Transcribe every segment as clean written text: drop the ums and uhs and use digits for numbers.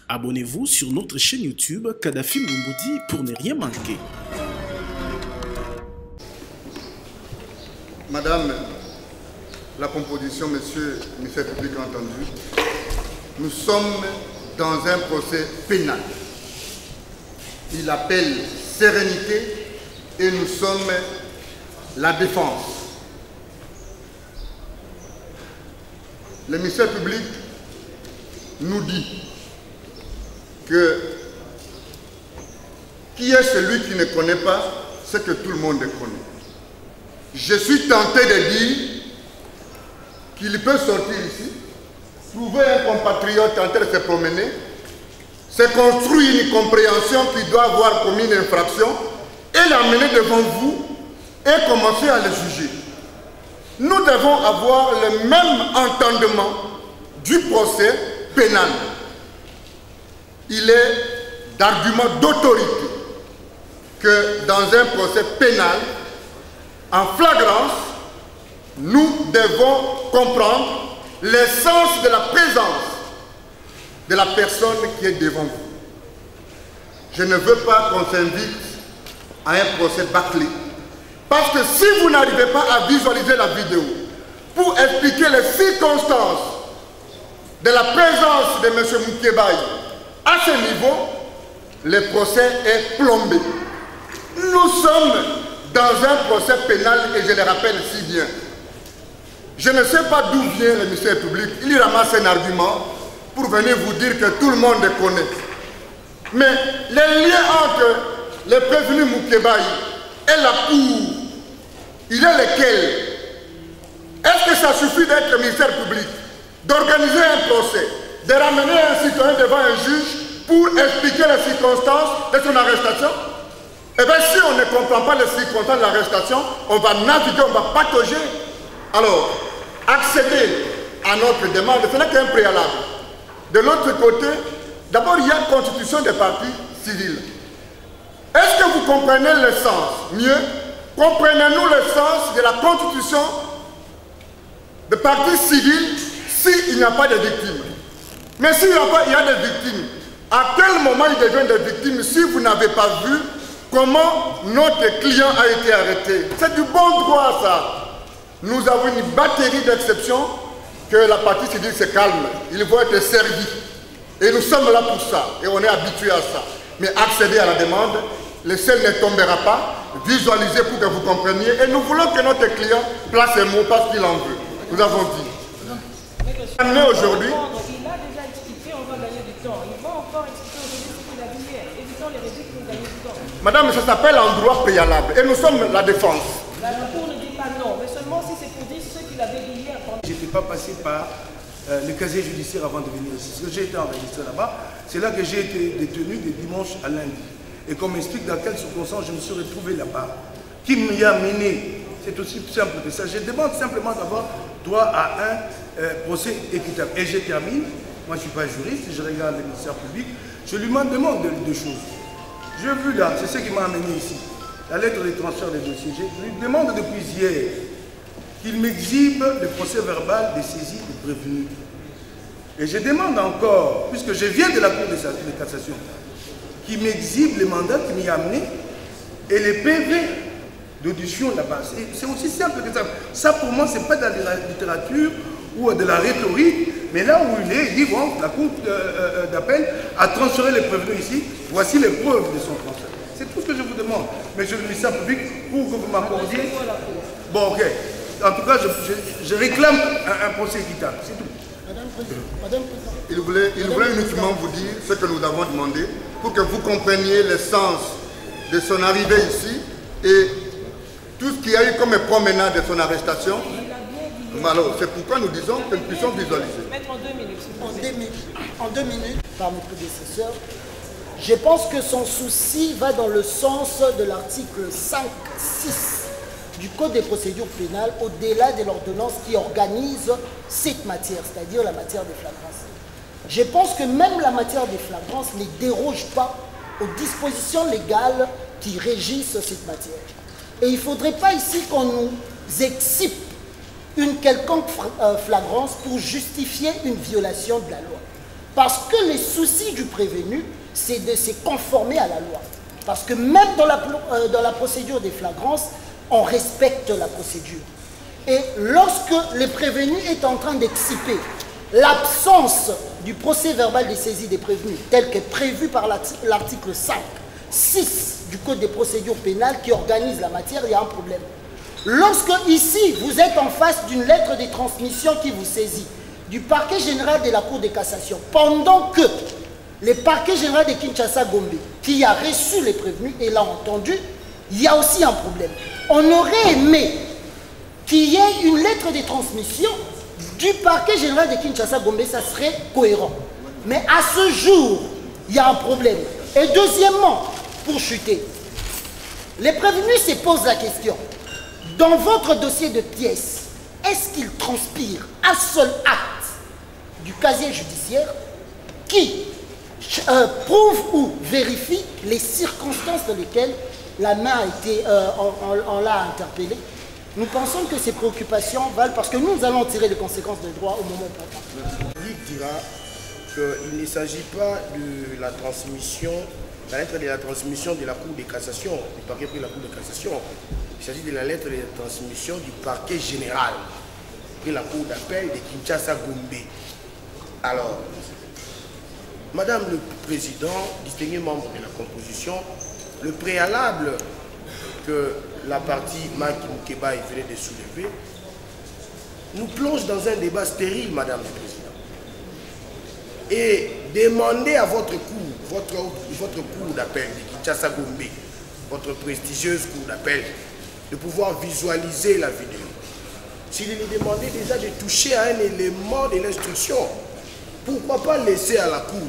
Abonnez-vous sur notre chaîne YouTube Kadhafi Moumoudi pour ne rien manquer. Madame, la composition, monsieur le ministère public a entendu, nous sommes dans un procès pénal. Il appelle sérénité et nous sommes la défense. Le ministère public nous dit que qui est celui qui ne connaît pas ce que tout le monde connaît. Je suis tenté de dire qu'il peut sortir ici, trouver un compatriote en train de se promener, se construire une compréhension qu'il doit avoir commis une infraction et l'amener devant vous et commencer à le juger. Nous devons avoir le même entendement du procès pénal. Il est d'argument d'autorité que dans un procès pénal, en flagrance, nous devons comprendre l'essence de la présence de la personne qui est devant vous. Je ne veux pas qu'on s'invite à un procès bâclé. Parce que si vous n'arrivez pas à visualiser la vidéo pour expliquer les circonstances de la présence de M. Moukébaye à ce niveau, le procès est plombé. Nous sommes dans un procès pénal et je le rappelle si bien. Je ne sais pas d'où vient le ministère public. Il ramasse un argument pour venir vous dire que tout le monde connaît. Mais les liens entre le prévenu Moukébaye et la cour, il est lequel? Est-ce que ça suffit d'être ministère public, d'organiser un procès, de ramener un citoyen devant un juge pour expliquer les circonstances de son arrestation? Eh bien, si on ne comprend pas les circonstances de l'arrestation, on va naviguer, on va patauger. Alors, accéder à notre demande, ce n'est qu'un préalable. De l'autre côté, d'abord, il y a une constitution des partis civils. Est-ce que vous comprenez le sens? Mieux, comprenez-nous le sens de la constitution des partis civils s'il n'y a pas de victimes? Mais s'il y a des victimes, à quel moment ils deviennent des victimes si vous n'avez pas vu comment notre client a été arrêté? C'est du bon droit, ça. Nous avons une batterie d'exceptions que la partie civile se calme. Ils vont être servis. Et nous sommes là pour ça. Et on est habitués à ça. Mais accéder à la demande, le ciel ne tombera pas. Visualisez pour que vous compreniez. Et nous voulons que notre client place les mots parce qu'il en veut. Nous avons dit. Mais aujourd'hui, il a déjà expliqué, on va gagner du temps. Il va encore expliquer aujourd'hui ce qu'il a dit hier. Évitons les réduits pour gagner du temps. madame, ça s'appelle un droit préalable. Et nous sommes la défense. La Cour ne dit pas non, mais seulement si c'est pour dire ce qu'il avait dit hier. Je n'étais pas passé par le casier judiciaire avant de venir ici. Parce que j'ai été enregistré là-bas. C'est là que j'ai été détenu de dimanche à lundi. Et qu'on m'explique dans quelles circonstances je me suis retrouvé là-bas. Qui m'y a mené? C'est aussi simple que ça. Je demande simplement d'avoir droit à un procès équitable. Et je termine. Moi, je ne suis pas juriste. Je regarde le ministère public. Je lui demande deux choses. J'ai vu là, c'est ce qui m'a amené ici. La lettre de transfert des dossiers. Je lui demande depuis hier qu'il m'exhibe le procès verbal des saisies de prévenus. Et je demande encore, puisque je viens de la Cour de cassation, qu'il m'exhibe le mandat qui m'y a amené et les PV d'audition là-bas. C'est aussi simple que ça. Ça, pour moi, ce n'est pas de la littérature ou de la rhétorique, mais là où il est, il dit, bon, la Cour d'appel a transféré les prévenus ici, voici les preuves de son transfert. C'est tout ce que je vous demande. Mais je le ministère public pour que vous m'accordiez. Bon, ok. En tout cas, je réclame un procès équitable. C'est tout. Madame, il voulait uniquement vous dire ce que nous avons demandé pour que vous compreniez le sens de son arrivée ici et tout ce qu'il y a eu comme promenade de son arrestation. Alors, c'est pourquoi nous disons que nous puissions visualiser. Mettre en 2 minutes. En 2 minutes, par mes prédécesseurs, je pense que son souci va dans le sens de l'article 5.6 du Code des procédures pénales, au-delà de l'ordonnance qui organise cette matière, c'est-à-dire la matière des flagrances. Je pense que même la matière des flagrances ne déroge pas aux dispositions légales qui régissent cette matière. Et il ne faudrait pas ici qu'on nous excipe une quelconque flagrance pour justifier une violation de la loi. Parce que les soucis du prévenu, c'est de se conformer à la loi. Parce que même dans la procédure des flagrances, on respecte la procédure. Et lorsque le prévenu est en train d'exciper l'absence du procès verbal des saisies des prévenus, tel que prévu par l'article 5.6 du Code des procédures pénales qui organise la matière, il y a un problème. Lorsque ici, vous êtes en face d'une lettre de transmission qui vous saisit du parquet général de la Cour de cassation, pendant que le parquet général de Kinshasa-Gombe, qui a reçu les prévenus et l'a entendu, il y a aussi un problème. On aurait aimé qu'il y ait une lettre de transmission du parquet général de Kinshasa-Gombe, ça serait cohérent. Mais à ce jour, il y a un problème. Et deuxièmement, pour chuter, les prévenus se posent la question, dans votre dossier de pièces, est-ce qu'il transpire un seul acte du casier judiciaire qui prouve ou vérifie les circonstances dans lesquelles la main a été, on l'a interpellée? Nous pensons que ces préoccupations valent parce que nous allons tirer les conséquences de droit au moment opportun. Il dira qu'il ne s'agit pas de la transmission, la lettre de la transmission de la Cour de cassation, du parquet pris la Cour de cassation. Il s'agit de la lettre de transmission du parquet général de la Cour d'appel de Kinshasa-Gombe. Alors, Madame le Président, distingué membre de la composition, le préalable que la partie Maki Moukeba venait de soulever nous plonge dans un débat stérile, Madame le Président. Et demandez à votre cour, votre cour d'appel de Kinshasa-Gombe, votre prestigieuse cour d'appel, de pouvoir visualiser la vidéo. S'il est demandé déjà de toucher à un élément de l'instruction, pourquoi pas laisser à la cour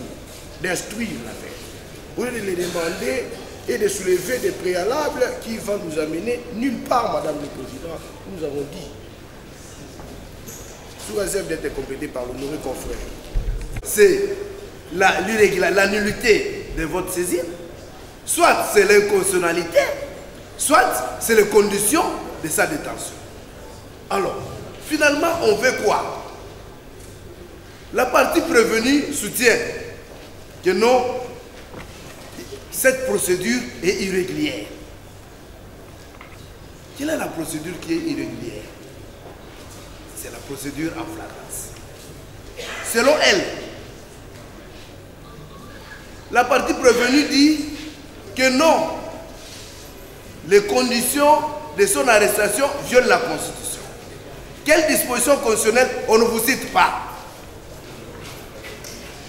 d'instruire l'affaire? Vous de les demander et de soulever des préalables qui vont nous amener nulle part, Madame le Président, nous avons dit. Sous réserve d'être complété par l'honoré confrère. C'est la nullité de votre saisine, soit c'est l'inconstitutionnalité, soit c'est les conditions de sa détention. Alors, finalement, on veut quoi? La partie prévenue soutient que non, cette procédure est irrégulière. Quelle est la procédure qui est irrégulière? C'est la procédure en flagrance. Selon elle, la partie prévenue dit que non, les conditions de son arrestation violent la Constitution. Quelle disposition constitutionnelle on ne vous cite pas?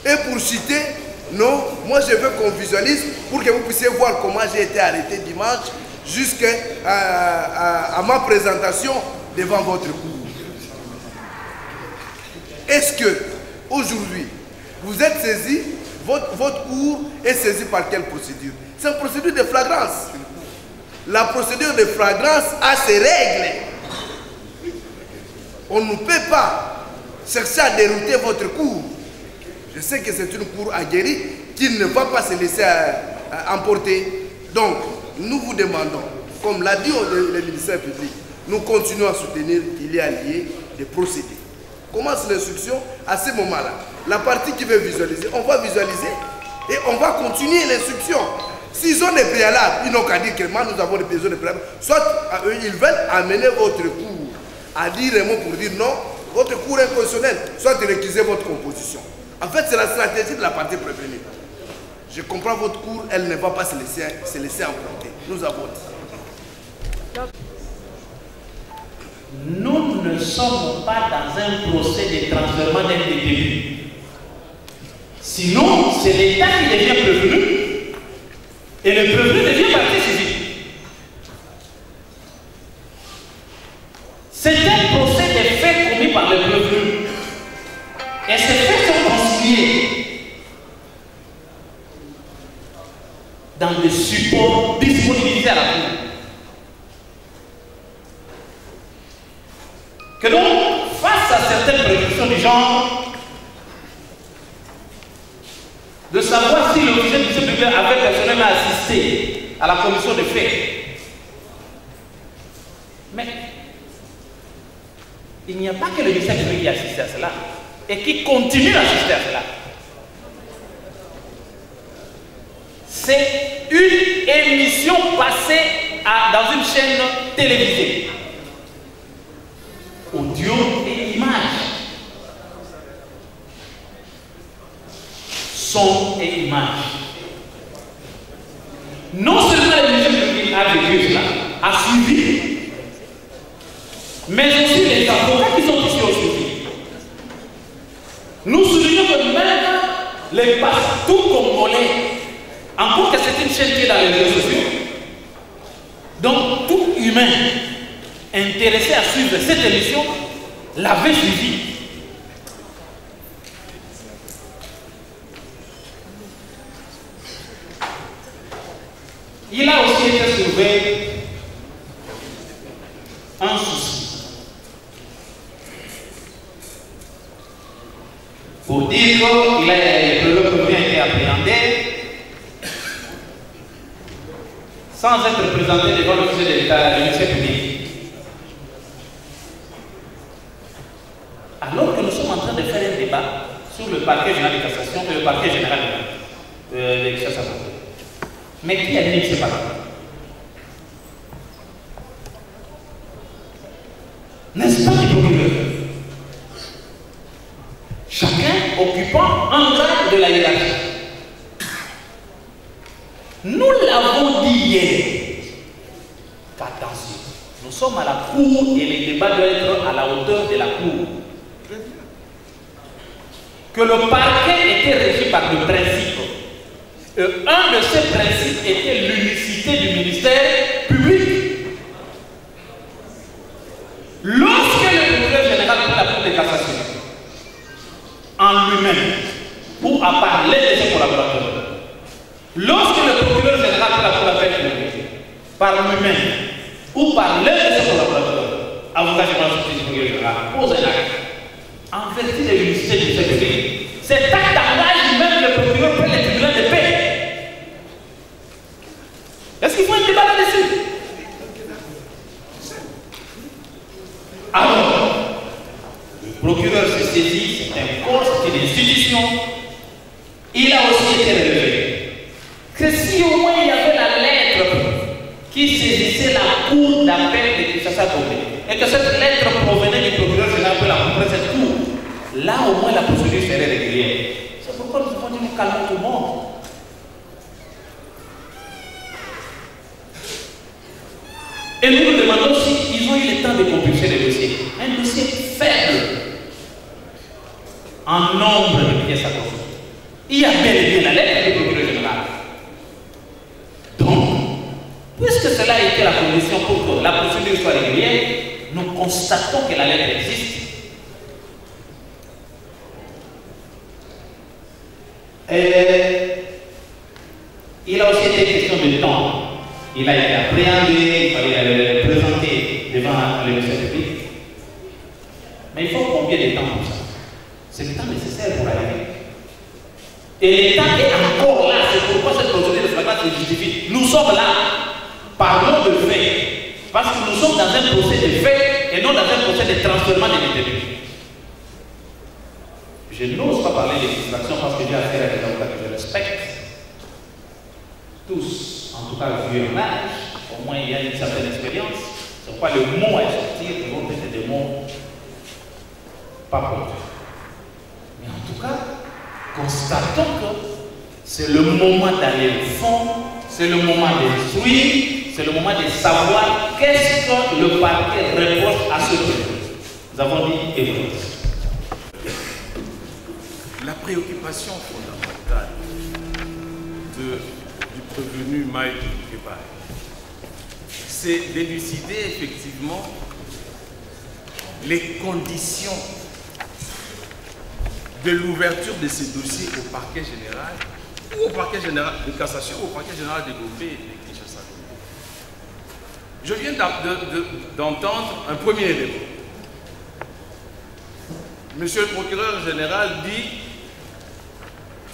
Et pour citer, non, moi je veux qu'on visualise pour que vous puissiez voir comment j'ai été arrêté dimanche jusqu'à ma présentation devant votre cour. Est-ce que aujourd'hui vous êtes saisi, votre cour est saisie par quelle procédure? C'est une procédure de flagrance. La procédure de flagrance a ses règles. On ne peut pas chercher à dérouter votre cour. Je sais que c'est une cour aguerrie qui ne va pas se laisser emporter. Donc, nous vous demandons, comme l'a dit le ministère public, nous continuons à soutenir qu'il y a lieu de procéder. Commence l'instruction à ce moment-là. La partie qui veut visualiser, on va visualiser et on va continuer l'instruction. S'ils ont des préalables, ils n'ont qu'à dire que moi nous avons des besoins de préalables. Soit ils veulent amener votre cours à dire un mot pour dire non, votre cours est constitutionnel, soit de récuser votre composition. En fait, c'est la stratégie de la partie prévenue. Je comprends votre cours, elle ne va pas se laisser emporter. Nous avons dit. Nous ne sommes pas dans un procès de transfèrement d'un détenu. Sinon, c'est l'État qui devient prévenu et le prévenu devient partie civile. C'est un procès de faits commis par le prévenu. Et ces faits sont conciliés dans des supports disponibilisés à la cour. Que donc, face à certaines prédictions du genre, de savoir si l'officier du public avait personnellement assisté à la commission des faits. Mais il n'y a pas que le ministère public qui assiste à cela et qui continue à assister à cela. c'est une émission passée dans une chaîne télévisée. Audio et image. Son et image. Non seulement l'émission publique avec là a suivi, mais aussi les avocats qui sont ici au suivi. Nous soulignons que même les partout congolais, encore que c'est une chaîne qui est dans les réseaux sociaux, donc tout humain intéressé à suivre cette émission l'avait suivi. Il a aussi été trouvé un souci. Pour dire que le premier a été appréhendé sans être présenté devant l'officier de l'État, le ministère public. Alors que nous sommes en train de faire un débat sur le parquet général de cassation et le parquet général de cassation. Mais qui a dit que c'est pas là? N'est-ce pas du procureur? Chacun occupant un grade de la hiérarchie. Nous l'avons dit hier. Qu'attention, nous sommes à la cour et les débats doivent être à la hauteur de la cour. Que le parquet était régi par le principe. Un de ces principes était l'unicité du ministère public. Lorsque le procureur général de la Cour de cassation, en lui-même, ou à parler de ses collaborateurs, lorsque le procureur général de la Cour d'appel publique, par lui-même, ou par l'un de ses collaborateurs, avocat général du procureur général, pose un acte, en vertu de l'unicité du ministère public, cet acte engage même le procureur près les tribunaux de paix. Est-ce qu'il faut un débat là-dessus? Alors, le procureur se saisit, c'est un corps, c'est une institution. Il a aussi été relevé que si au moins il y avait la lettre qui saisissait la cour d'appel de Kinshasa-Gombe et que cette lettre provenait du procureur général de la cour de cette cour, là au moins la procédure serait régulière. C'est pourquoi nous avons dit nous calmons tout le monde. Et nous nous demandons s'ils ont eu le temps de compulser les dossiers. Un dossier faible en nombre de pièces à consulter. Il y a bel et bien la lettre du procureur général. Donc, puisque cela a été la condition pour que la procédure soit régulière, nous constatons que la lettre existe. Et il a aussi été question de temps. Il a été appréhendé, il fallait le présenter devant le ministère public. Mais il faut combien de temps pour ça? C'est le temps nécessaire pour arriver. Et le temps est encore là, c'est pourquoi cette procédure de flagrance se justifie. Nous sommes là, parlons de fait, parce que nous sommes dans un procès de fait et non dans un procès de transfèrement des détenus. Je n'ose pas parler de distraction parce que j'ai affaire à des avocats que je respecte. Tous, en tout cas vu en âge, au moins il y a une certaine expérience. C'est pourquoi le mot à sortir, ils vont être des mots pas propres. Mais en tout cas, constatons que c'est le moment d'aller au fond, c'est le moment d'instruire, c'est le moment de savoir qu'est-ce que le parquet reproche à ce prévenu. Nous avons dit évidence. La préoccupation fondamentale du prévenu Maï Keba, c'est d'élucider effectivement les conditions de l'ouverture de ces dossiers au parquet général, ou au parquet général de cassation, ou au parquet général de Gombe et de Kinshasa. Je viens d'entendre un premier élément. Monsieur le procureur général dit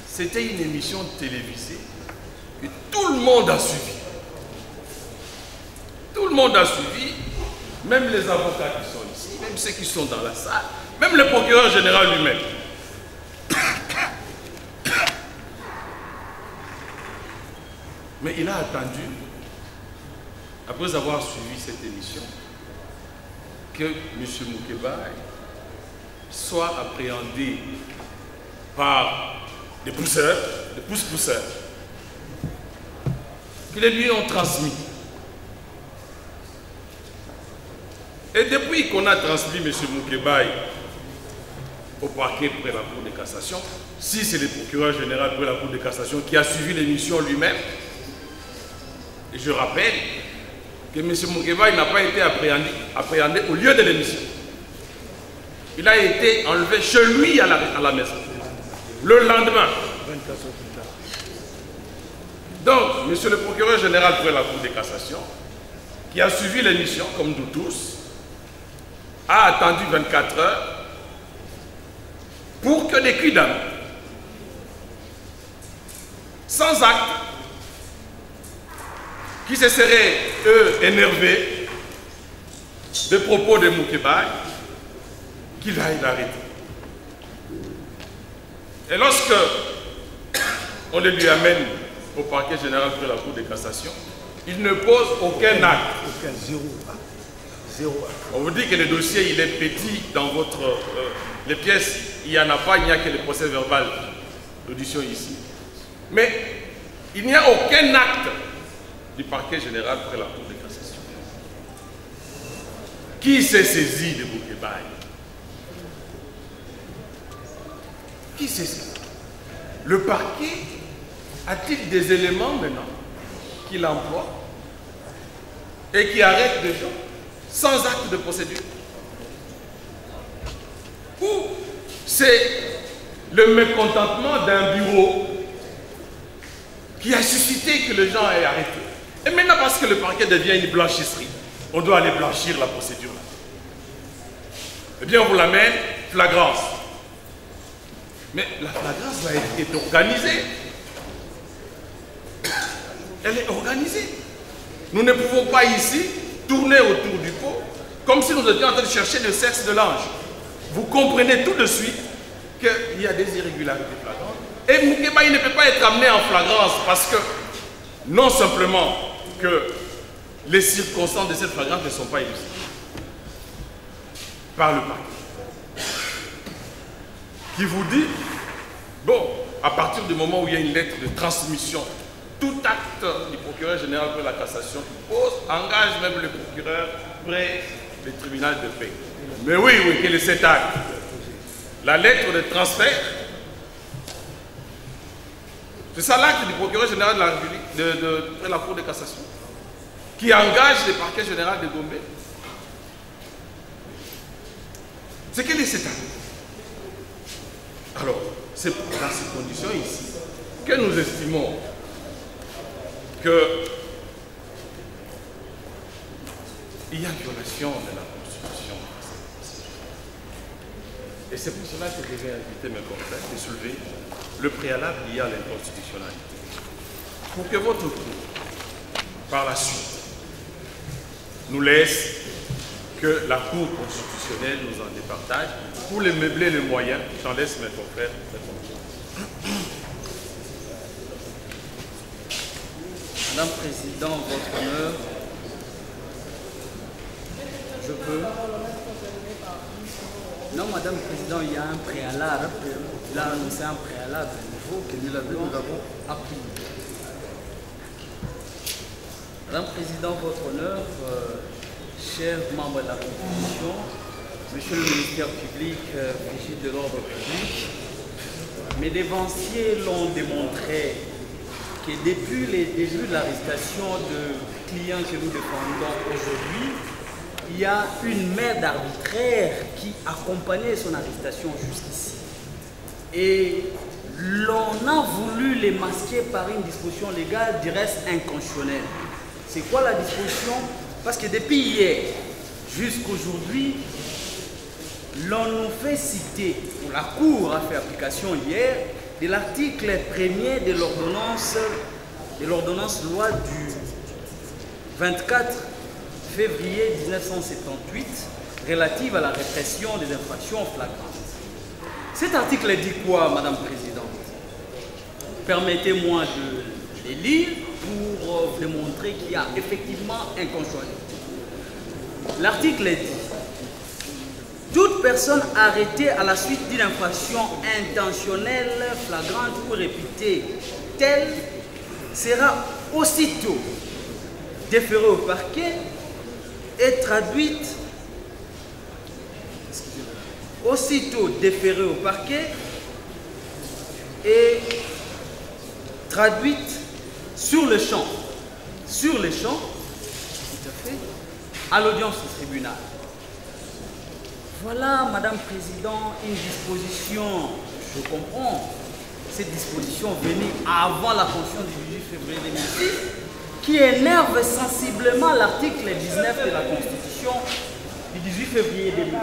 c'était une émission télévisée que tout le monde a suivi. Tout le monde a suivi, même les avocats qui sont ici, même ceux qui sont dans la salle, même le procureur général lui-même. Mais il a attendu, après avoir suivi cette émission, que M. Moukébaye soit appréhendé par des pousseurs, des pousse-pousseurs, qui les lui ont transmis. Et depuis qu'on a transmis M. Moukébaye au parquet près la Cour de cassation, si c'est le procureur général près la Cour de cassation qui a suivi l'émission lui-même, et je rappelle que M. Moukébaye n'a pas été appréhendé au lieu de l'émission. Il a été enlevé chez lui à la maison, le lendemain. Donc, M. le procureur général près la Cour de cassation, qui a suivi l'émission, comme nous tous, a attendu 24 heures pour que les quidam, sans acte, qui se seraient, eux, énervés des propos de Moukébaye, qu'il aille l'arrêter. Et lorsque on le lui amène au parquet général de la Cour de cassation, il ne pose aucun acte. Aucun, zéro acte. Zéro acte. On vous dit que le dossier, il est petit dans votre... les pièces, il n'y en a pas, il n'y a que le procès verbal d'audition ici. Mais il n'y a aucun acte du parquet général près la Cour de cassation. Qui s'est saisi de Moukébaye? Qui s'est saisi? Le parquet a-t-il des éléments maintenant qu'il emploie et qui arrêtent des gens sans acte de procédure? Ou c'est le mécontentement d'un bureau qui a suscité que les gens aient arrêté? Et maintenant, parce que le parquet devient une blanchisserie, on doit aller blanchir la procédure là. Eh bien, on vous l'amène, flagrance. Mais la flagrance va être organisée. Elle est organisée. Nous ne pouvons pas ici tourner autour du pot comme si nous étions en train de chercher le sexe de l'ange. Vous comprenez tout de suite qu'il y a des irrégularités flagrantes. Et Moukébaye ne peut pas être amené en flagrance parce que non simplement que les circonstances de cette flagrance ne sont pas illustrées par le parquet, qui vous dit, bon, à partir du moment où il y a une lettre de transmission, tout acte du procureur général près la cassation pose, engage même le procureur près le tribunal de paix. Mais oui, quel est cet acte? La lettre de transfert. C'est ça l'acte du procureur général de la République, de la Cour de cassation, qui engage le parquet général de Gombe. C'est quel est cet acte? Alors, c'est dans ces conditions ici que nous estimons qu'il y a violation de la Constitution. Et c'est pour cela que je vais inviter mes confrères de soulever le préalable lié à l'inconstitutionnalité. Pour que votre cour, par la suite, nous laisse que la Cour constitutionnelle nous en départage. Pour les meubler les moyens, j'en laisse mes confrères. Madame la Présidente, votre honneur, je peux. Non, Madame la Présidente, il y a un préalable. Il a annoncé un préalable nouveau que nous avons appris. Madame la Présidente, votre honneur, chers membres de la Constitution, Monsieur le ministère public, vigile de l'ordre public, mes dévanciers l'ont démontré que depuis les débuts de l'arrestation de clients que nous défendons aujourd'hui, il y a une main d'arbitraire qui accompagnait son arrestation jusqu'ici. Et l'on a voulu les masquer par une disposition légale du reste inconstitutionnelle. C'est quoi la disposition? Parce que depuis hier jusqu'aujourd'hui, l'on nous fait citer, ou la Cour a fait application hier, de l'article 1er de l'ordonnance loi du 24 février 1978 relative à la répression des infractions flagrantes. Cet article dit quoi, Madame la Présidente? Permettez-moi de les lire pour démontrer qu'il y a effectivement inconstitutionnalité. L'article dit: toute personne arrêtée à la suite d'une infraction intentionnelle, flagrante ou répétée telle sera aussitôt déférée au parquet et traduite sur le champ, tout à fait, à l'audience du tribunal. Voilà, Madame Président, une disposition, je comprends, cette disposition venue avant la Constitution du 18 février 2006, qui énerve sensiblement l'article 19 de la Constitution du 18 février 2006.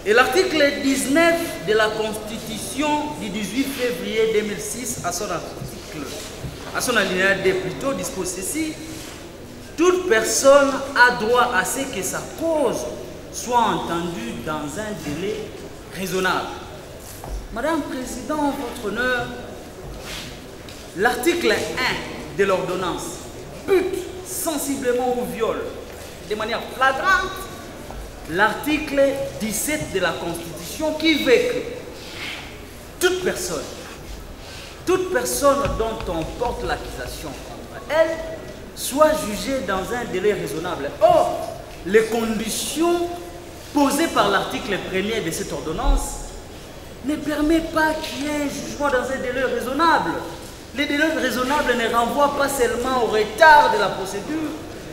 Et l'article 19 de la Constitution du 18 février 2006, à son alinéa D plutôt, dispose ceci: toute personne a droit à ce que sa cause soit entendue dans un délai raisonnable. Madame Président, votre honneur, l'article 1 de l'ordonnance bute sensiblement au viol de manière flagrante l'article 17 de la Constitution qui veut que toute personne dont on porte l'accusation contre elle soit jugée dans un délai raisonnable. Or, les conditions posées par l'article 1er de cette ordonnance ne permettent pas qu'il y ait un jugement dans un délai raisonnable. Les délais raisonnables ne renvoient pas seulement au retard de la procédure,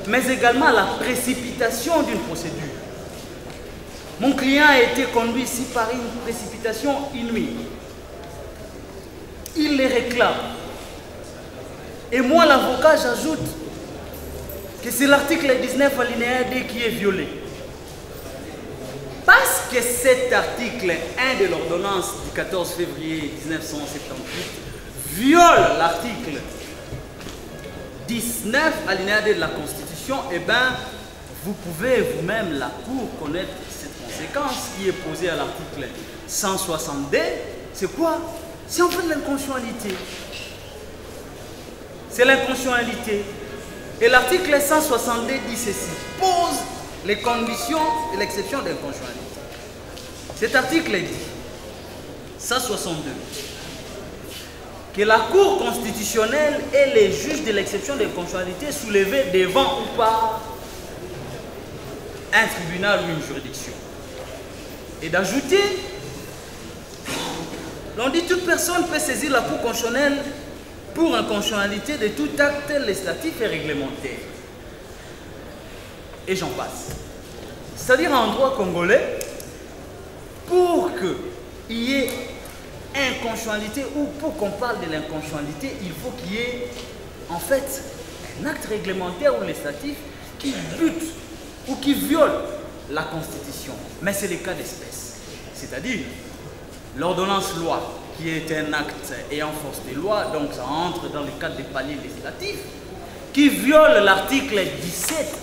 mais également à la précipitation d'une procédure. Mon client a été conduit ici par une précipitation inouïe. Il les réclame. Et moi, l'avocat, j'ajoute que c'est l'article 19 alinéa D qui est violé. Parce que cet article 1 de l'ordonnance du 14 février 1978 viole l'article 19 alinéa D de la Constitution, eh bien, vous pouvez vous-même, la Cour, connaître cette conséquence qui est posée à l'article 160D. C'est quoi? C'est en fait l'inconstitutionnalité. C'est l'inconstitutionnalité. Et l'article 160D dit ceci: pose les conditions et l'exception d'inconstitutionnalité. Cet article dit, 162, que la Cour constitutionnelle est les juges de l'exception d'inconstitutionnalité soulevés devant ou par un tribunal ou une juridiction. Et d'ajouter, l'on dit toute personne peut saisir la Cour constitutionnelle pour inconstitutionnalité de tout acte législatif et réglementaire. Et j'en passe. C'est-à-dire en droit congolais, pour qu'il y ait inconstitutionnalité ou pour qu'on parle de l'inconstitutionnalité, il faut qu'il y ait en fait un acte réglementaire ou législatif qui bute ou qui viole la Constitution. Mais c'est le cas d'espèce. C'est-à-dire l'ordonnance loi qui est un acte ayant force de loi, donc ça entre dans le cadre des paliers législatifs, qui viole l'article 19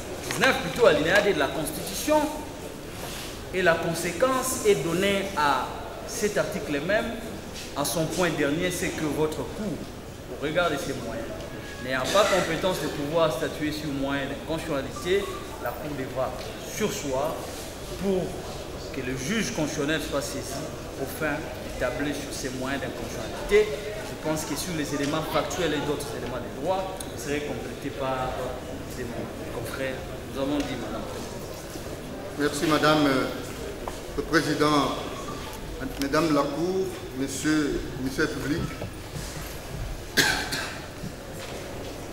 plutôt alinéa D de la Constitution, et la conséquence est donnée à cet article même, à son point dernier, c'est que votre Cour, au regard de ses moyens, n'ayant pas compétence de pouvoir statuer sur moyen d'inconstitutionnalité, la Cour devra surseoir pour que le juge constitutionnel soit saisi au fin d'établir sur ces moyens d'inconstitutionnalité. Je pense que sur les éléments factuels et d'autres éléments de droit, vous serez complété par des confrères. Nous avons dit, Madame. Merci, Madame le Président, Mesdames la Cour, Monsieur le Ministère public.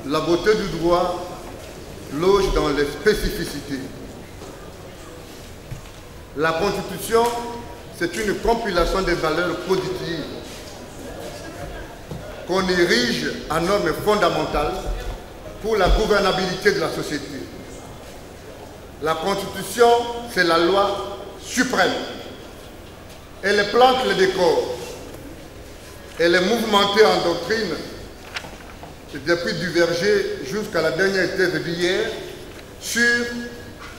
La beauté du droit loge dans les spécificités. La Constitution, c'est une compilation des valeurs positives qu'on érige en normes fondamentales pour la gouvernabilité de la société. La Constitution, c'est la loi suprême. Elle plante le décor. Elle est mouvementée en doctrine depuis Duverger jusqu'à la dernière thèse d'hier sur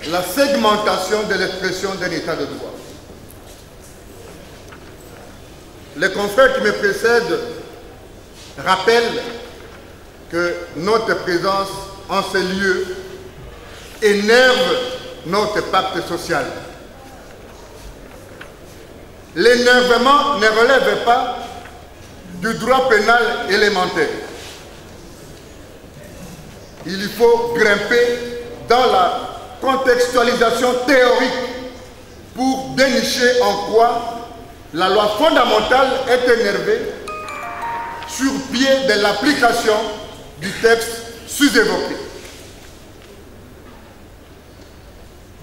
la segmentation de l'expression d'un état de droit. Les confrères qui me précèdent rappelle que notre présence en ces lieux énerve notre pacte social. L'énervement ne relève pas du droit pénal élémentaire. Il faut grimper dans la contextualisation théorique pour dénicher en quoi la loi fondamentale est énervée sur pied de l'application du texte sous-évoqué.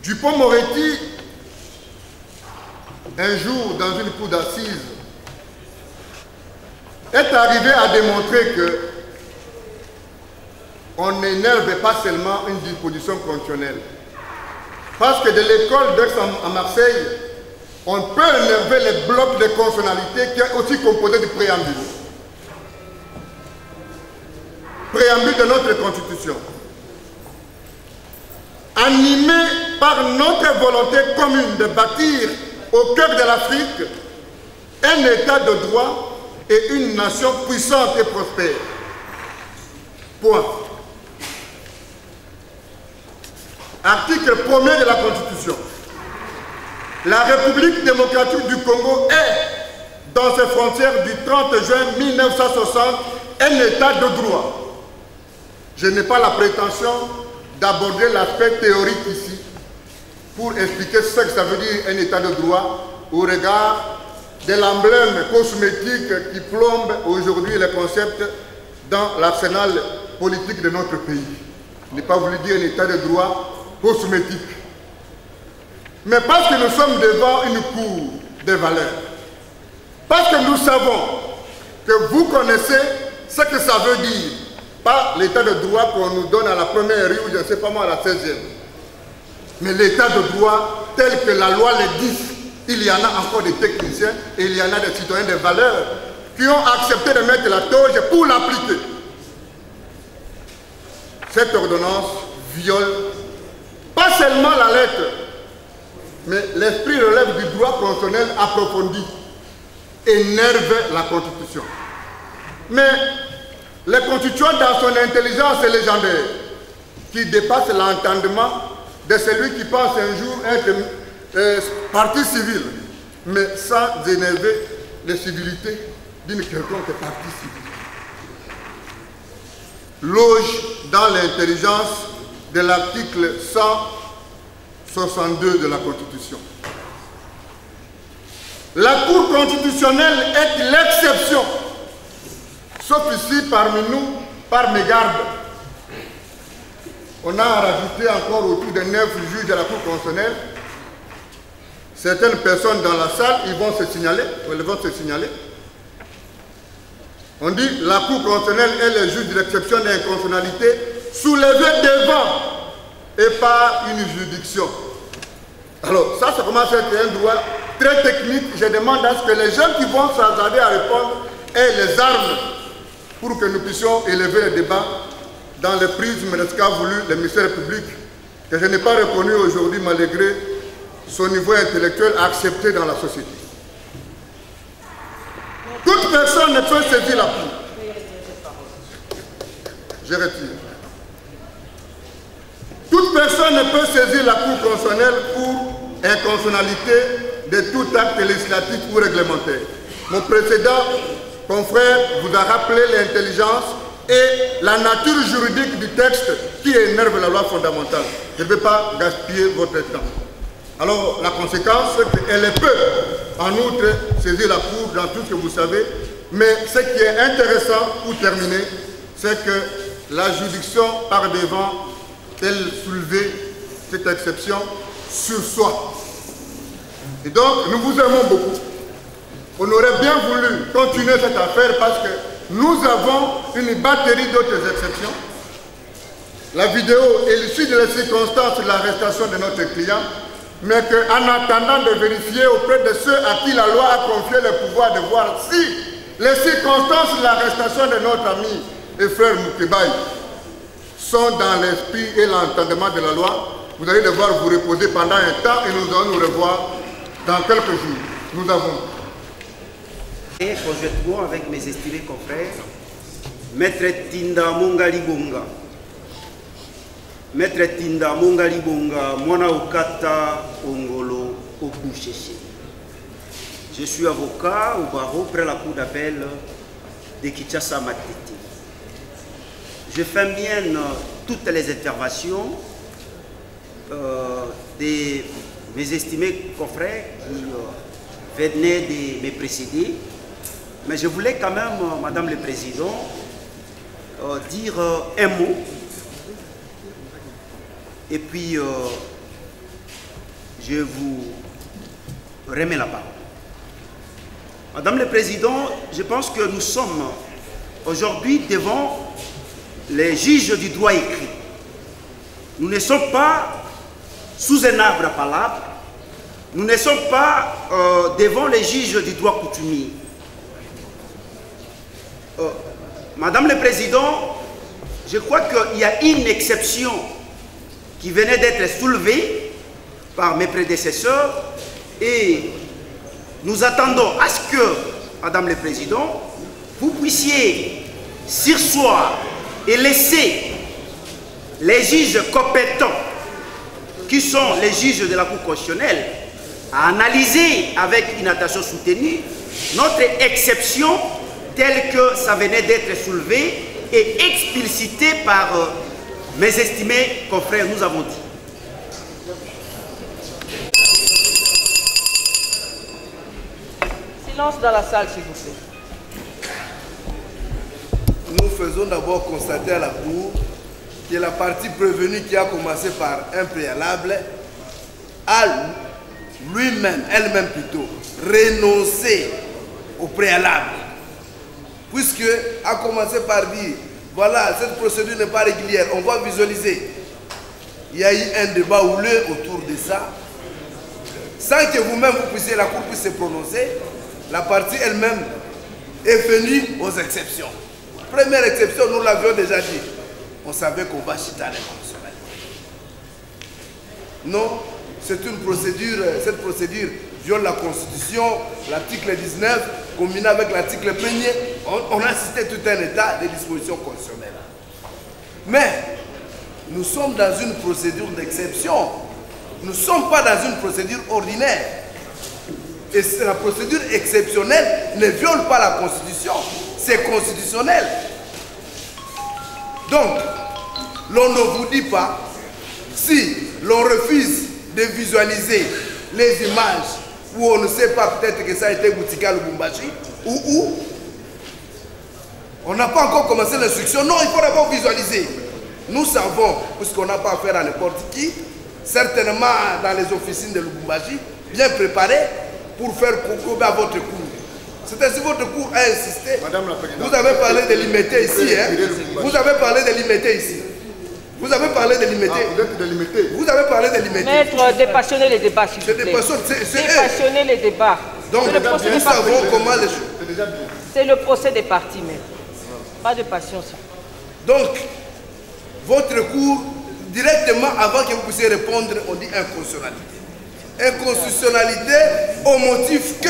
Dupond-Moretti, un jour dans une cour d'assises, est arrivé à démontrer que on n'énerve pas seulement une disposition constitutionnelle. Parce que de l'école d'Aix à Marseille, on peut énerver les blocs de consonalité qui est aussi composé du préambule. Préambule de notre Constitution. Animé par notre volonté commune de bâtir au cœur de l'Afrique un état de droit et une nation puissante et prospère. Point. Article 1er de la Constitution. La République démocratique du Congo est, dans ses frontières du 30 juin 1960, un état de droit. Je n'ai pas la prétention d'aborder l'aspect théorique ici pour expliquer ce que ça veut dire un état de droit au regard de l'emblème cosmétique qui plombe aujourd'hui les concepts dans l'arsenal politique de notre pays. Je n'ai pas voulu dire un état de droit cosmétique. Mais parce que nous sommes devant une cour de valeurs, parce que nous savons que vous connaissez ce que ça veut dire, pas l'état de droit qu'on nous donne à la première rue ou je ne sais pas moi à la 16e, mais l'état de droit tel que la loi le dit. Il y en a encore des techniciens et il y en a des citoyens de valeur qui ont accepté de mettre la toge pour l'appliquer. Cette ordonnance viole pas seulement la lettre, mais l'esprit relève du droit constitutionnel approfondi, énerve la Constitution. Mais la Constitution, dans son intelligence légendaire, qui dépasse l'entendement de celui qui pense un jour être partie civile, mais sans énerver les civilités d'une quelconque partie civile, loge dans l'intelligence de l'article 162 de la Constitution. La Cour constitutionnelle est l'exception, sauf ici parmi nous, par mégarde. On a rajouté encore autour de 9 juges de la Cour constitutionnelle. Certaines personnes dans la salle, ils vont se signaler. On dit la Cour constitutionnelle est le juge de l'exception d'inconstitutionnalité soulevé devant et par une juridiction. Alors ça commence à être un droit très technique. Je demande à ce que les gens qui vont s'attarder à répondre aient les armes pour que nous puissions élever le débat dans le prisme de ce qu'a voulu le ministère public, que je n'ai pas reconnu aujourd'hui malgré son niveau intellectuel accepté dans la société. Toute personne ne peut saisir la Cour. Je retire. Toute personne ne peut saisir la Cour constitutionnelle pour inconstitutionnalité de tout acte législatif ou réglementaire. Mon précédent confrère vous a rappelé l'intelligence et la nature juridique du texte qui énerve la loi fondamentale. Je ne vais pas gaspiller votre temps. Alors, la conséquence, c'est qu'elle peut, en outre, saisir la Cour dans tout ce que vous savez. Mais ce qui est intéressant, pour terminer, c'est que la juridiction par devant, telle soulevée, cette exception, sur soi. Et donc, nous vous aimons beaucoup. On aurait bien voulu continuer cette affaire parce que nous avons une batterie d'autres exceptions. La vidéo est l'issue de la circonstance de l'arrestation de notre client, mais qu'en attendant de vérifier auprès de ceux à qui la loi a confié le pouvoir de voir si les circonstances de l'arrestation de notre ami et frère Moukébaï sont dans l'esprit et l'entendement de la loi, vous allez devoir vous reposer pendant un temps et nous allons nous revoir dans quelques jours. Nous avons. Et conjointement avec mes estimés confrères, Maître Tinda Mongali Bonga. Maître Tinda Mongali Bonga, Mwana Okata Ongolo Obucheche. Je suis avocat au barreau près la cour d'appel de Kinshasa Matete. Je fais bien toutes les interventions de mes estimés confrères qui venaient de me précéder. Mais je voulais quand même, Madame le Président, dire un mot. Et puis, je vous remets la parole. Madame le Président, je pense que nous sommes aujourd'hui devant les juges du droit écrit. Nous ne sommes pas sous un arbre à palabres. Nous ne sommes pas devant les juges du droit coutumier. Madame le Président, je crois qu'il y a une exception qui venait d'être soulevée par mes prédécesseurs et nous attendons à ce que, Madame le Président, vous puissiez surseoir et laisser les juges compétents, qui sont les juges de la Cour constitutionnelle, à analyser avec une attention soutenue notre exception telle que ça venait d'être soulevé et explicité par mes estimés confrères, nous avons dit. Silence dans la salle, s'il vous plaît. Nous faisons d'abord constater à la Cour que la partie prévenue qui a commencé par un préalable a lui-même, elle-même plutôt, renoncé au préalable. Puisque a commencé par dire, voilà, cette procédure n'est pas régulière, on va visualiser. Il y a eu un débat houleux autour de ça. Sans que vous-même, vous puissiez, la Cour puisse se prononcer, la partie elle-même est venue aux exceptions. Première exception, nous l'avions déjà dit. On savait qu'on va chiter à l'inconstitutionnel. Non, c'est une procédure, cette procédure viole la Constitution, l'article 19, combiné avec l'article 1er, on a cité tout un état de dispositions constitutionnelles. Mais, nous sommes dans une procédure d'exception. Nous ne sommes pas dans une procédure ordinaire. Et la procédure exceptionnelle ne viole pas la Constitution. C'est constitutionnel. Donc, l'on ne vous dit pas, si l'on refuse de visualiser les images où on ne sait pas peut-être que ça a été Boutika Lubumbashi, ou où, on n'a pas encore commencé l'instruction. Non, il faut d'abord visualiser. Nous savons, puisqu'on n'a pas affaire à n'importe qui, certainement dans les officines de Lubumbashi, bien préparés pour faire concours à votre cours. C'est ainsi que votre cours a insisté. Madame la Présidente, vous avez parlé de limiter ici. Hein? Vous avez parlé de limiter ici. Vous avez parlé de limiter. Vous avez parlé de limiter. Maître, dépassionner les débats, s'il vous plaît. Dépassionner les débats. Donc, nous savons comment les choses. C'est le procès des partis, maître. Pas de passion, ça. Donc, votre cours, directement avant que vous puissiez répondre, on dit inconstitutionnalité. Inconstitutionnalité au motif que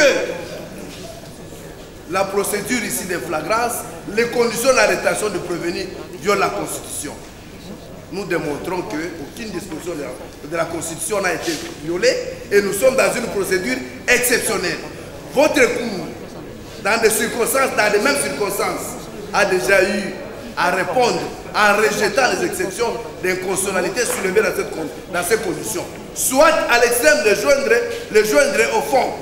la procédure ici de flagrance, les conditions de l'arrestation de prévenir violent la Constitution. Nous démontrons qu'aucune disposition de la Constitution n'a été violée et nous sommes dans une procédure exceptionnelle. Votre cours, dans des circonstances, dans les mêmes circonstances, a déjà eu à répondre en rejetant les exceptions d'inconstitutionnalité soulevées dans ces conditions. Soit à l'extrême de le joindre au fond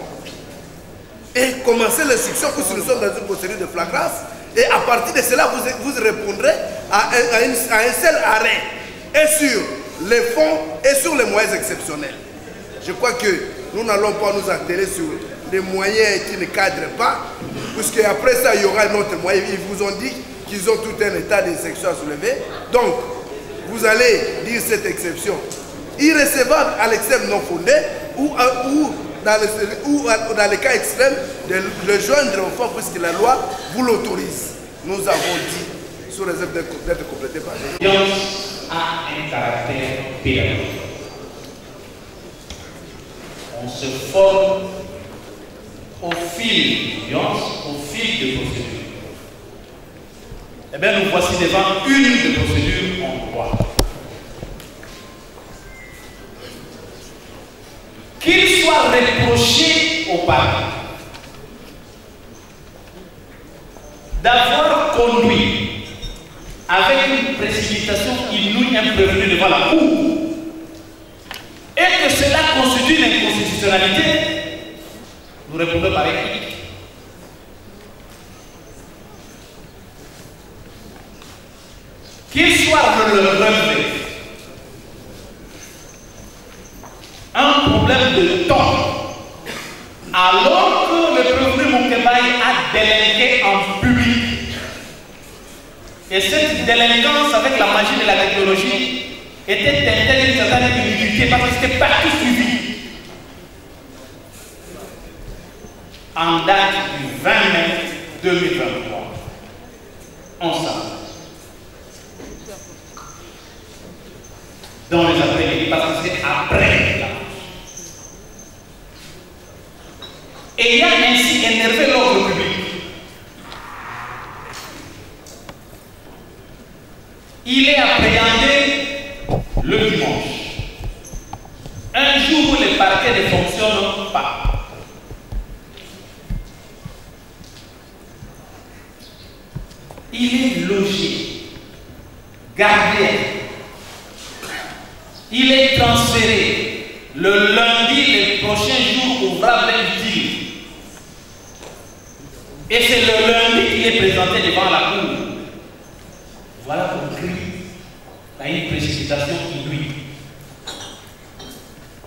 et commencer l'instruction puisque nous sommes dans une procédure de flagrance et à partir de cela vous répondrez à un seul arrêt et sur les fonds et sur les moyens exceptionnels. Je crois que nous n'allons pas nous atteler sur les moyens qui ne cadrent pas puisque après ça il y aura un autre moyen. Ils vous ont dit qu'ils ont tout un état d'exception à soulever. Donc, vous allez dire cette exception irrécevable à l'extrême non fondé ou dans les cas extrêmes de le joindre au fond puisque la loi vous l'autorise. Nous avons dit, sous réserve d'être complété par les... L'audience a un caractère pédagogique. On se forme au fil d'audience, au fil de procédure. eh bien nous voici devant une des procédures en droit. Qu'il soit reproché au parquet d'avoir conduit avec une précipitation inouïe un prévenu devant la cour et que cela constitue une inconstitutionnalité, nous répondons par équipe. Qu'il soit relevé un problème de temps, alors que le prévenu Moukébaye a délinqué en public. Et cette délinquance avec la magie de la technologie était teintée d'une certaine humilité parce que c'était partout suivi. En date du 20 mai 2023, ensemble, dans les après-midi, parce que c'est après la marche. Ayant ainsi énervé l'ordre public, il est appréhendé le dimanche, un jour où les parquets ne fonctionnent pas. Il est logé, gardé, il est transféré le lundi, les prochains jours ouvrables et utiles. Et c'est le lundi qu'il est présenté devant la cour. Voilà qu'on crie à une précipitation inouïe.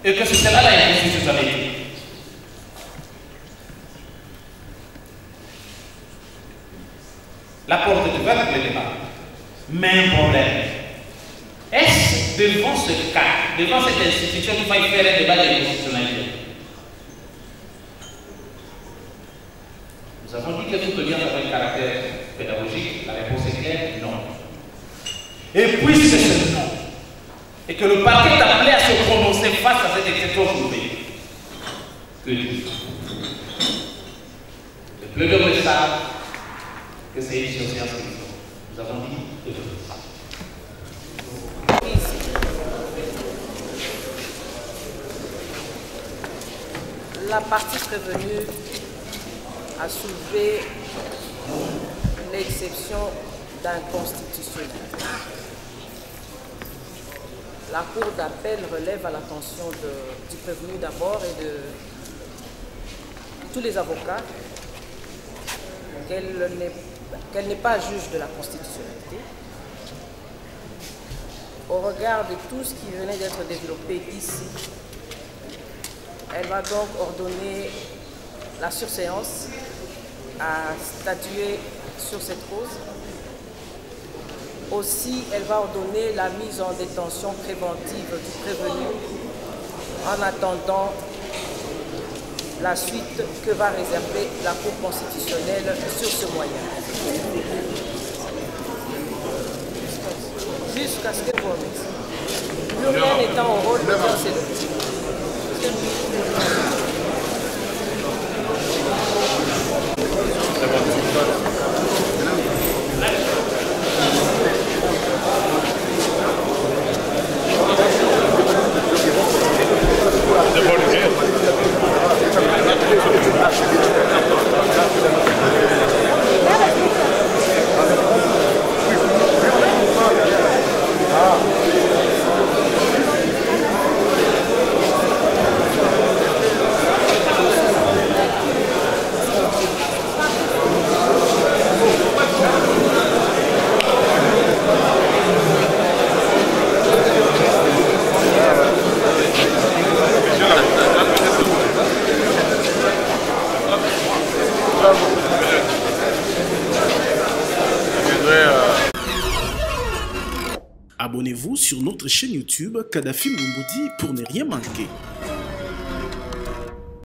Et que c'est cela la inconstitutionnalité. La porte est ouverte pour le débat. Mais un problème. Est-ce devant ce cas, devant cette institution qu'il faille faire un débat de constitutionnalité? Nous avons dit que toute audience avait un caractère pédagogique. La réponse est claire, non. Et puisque c'est non, et que le parquet est appelé à se prononcer face à cette exception journée, que dire? Le plaidoyer le savent que c'est une surséance qu'ils font. Nous avons dit que la partie prévenue a soulevé l'exception d'inconstitutionnel. La Cour d'appel relève à l'attention du prévenu d'abord et de tous les avocats qu'elle n'est pas juge de la constitutionnalité. Au regard de tout ce qui venait d'être développé ici, elle va donc ordonner la surséance à statuer sur cette cause. Aussi, elle va ordonner la mise en détention préventive du prévenu en attendant la suite que va réserver la Cour constitutionnelle sur ce moyen. Jusqu'à ce que vous remerciez. Plus rien n'étant au rôle de c'est Abonnez-vous sur notre chaîne YouTube Kadhafi Moumoudi pour ne rien manquer.